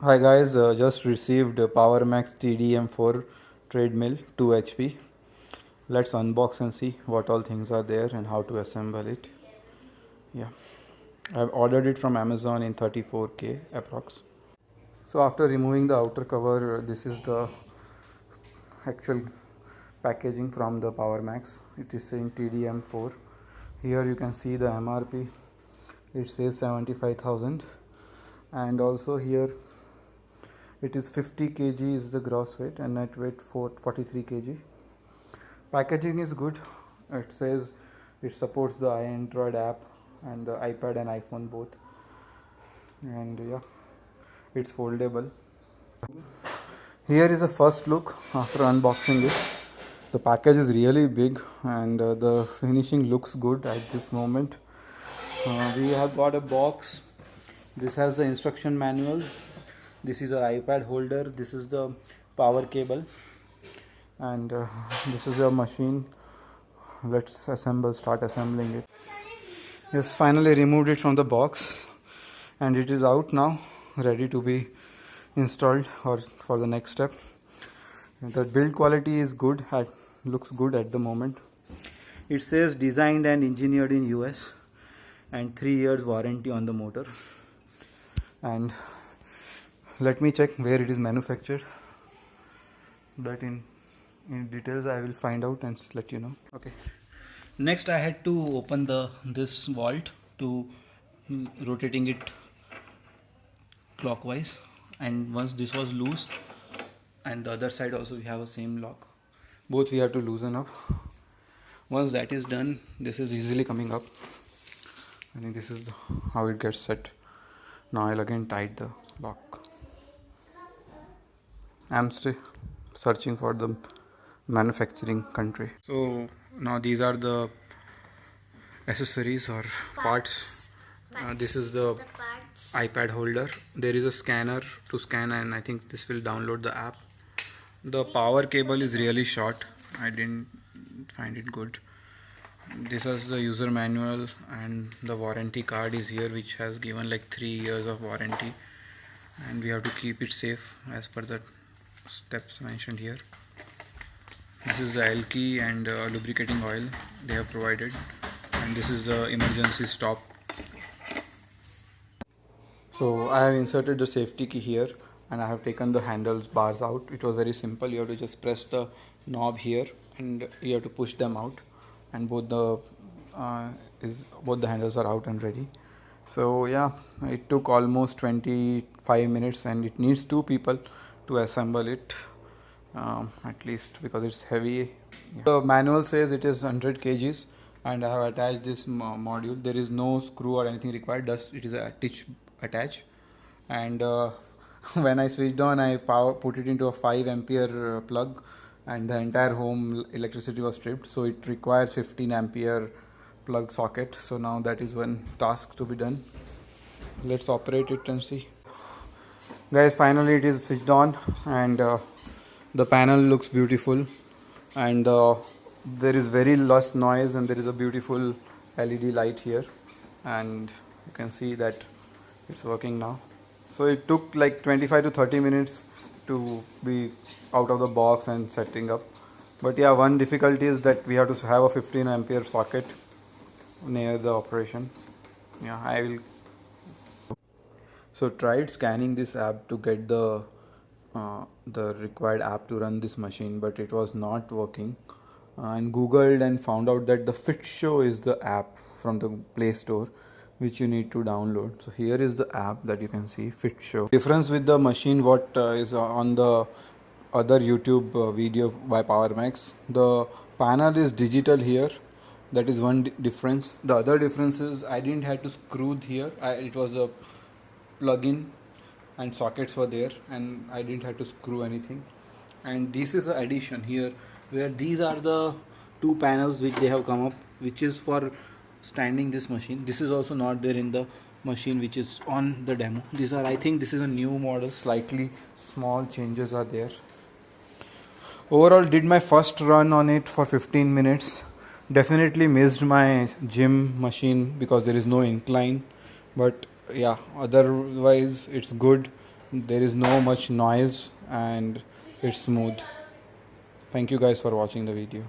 Hi guys, just received a PowerMax TDM4 treadmill 2 HP. Let's unbox and see what all things are there and how to assemble it. Yeah, I've ordered it from Amazon in 34K approx. So after removing the outer cover, this is the actual packaging from the PowerMax. It is saying TDM4. Here you can see the MRP. It says 75,000, and also here it is 50 kg is the gross weight and net weight 43 kg. Packaging is good. It says it supports the Android app and the iPad and iPhone both, and yeah, it's foldable. Here is a first look after unboxing it. The package is really big, and the finishing looks good at this moment. We have got a box. This has the instruction manual. This is our iPad holder. This is the power cable, and this is your machine. Let's start assembling it. Yes, finally removed it from the box, and it is out now, ready to be installed or for the next step. The build quality is good, looks good at the moment. It says designed and engineered in US and 3 years warranty on the motor. And let me check where it is manufactured. That in details I will find out and let you know. Okay. Next I had to open this vault to rotating it clockwise, and once this was loose, and the other side also we have a same lock, both we have to loosen up. Once that is done, this is easily coming up. I think this is how it gets set. Now I'll again tight the lock. I'm still searching for the manufacturing country. So now these are the accessories or parts. This is the iPad holder. There is a scanner to scan, and I think this will download the app. The power cable is really short. I didn't find it good. This is the user manual, and the warranty card is here, which has given like 3 years of warranty, and we have to keep it safe as per the steps mentioned here. This is the L key and lubricating oil they have provided, and this is the emergency stop. So I have inserted the safety key here, and I have taken the handles bars out. It was very simple. You have to just press the knob here, and you have to push them out, and both the handles are out and ready. So yeah, it took almost 25 minutes, and it needs 2 people to assemble it, at least, because it's heavy. Yeah. The manual says it is 100 kgs, and I have attached this module. There is no screw or anything required. Just it is a stitch attached, and when I switched on, I put it into a 5 ampere plug, and the entire home electricity was stripped. So it requires 15 ampere plug socket. So now that is one task to be done. Let's operate it and see. Guys, finally it is switched on, and the panel looks beautiful, and there is very less noise, and there is a beautiful LED light here, and you can see that it's working now. So it took like 25 to 30 minutes to be out of the box and setting up. But yeah, one difficulty is that we have to have a 15 ampere socket near the operation. Yeah, I will. So tried scanning this app to get the required app to run this machine, but it was not working. And Googled and found out that the FitShow is the app from the Play Store, which you need to download. So here is the app that you can see, FitShow. Difference with the machine, what is on the other YouTube video by PowerMax, the panel is digital here. That is one difference. The other difference is I didn't have to screw here. It was a plug-in, and sockets were there, and I didn't have to screw anything. And this is an addition here, where these are the 2 panels which they have come up, which is for standing this machine. This is also not there in the machine which is on the demo. These are, I think this is a new model, slightly small changes are there. Overall, did my first run on it for 15 minutes. Definitely missed my gym machine because there is no incline, but yeah, otherwise it's good. there is no much noise and it's smooth. Thank you guys for watching the video.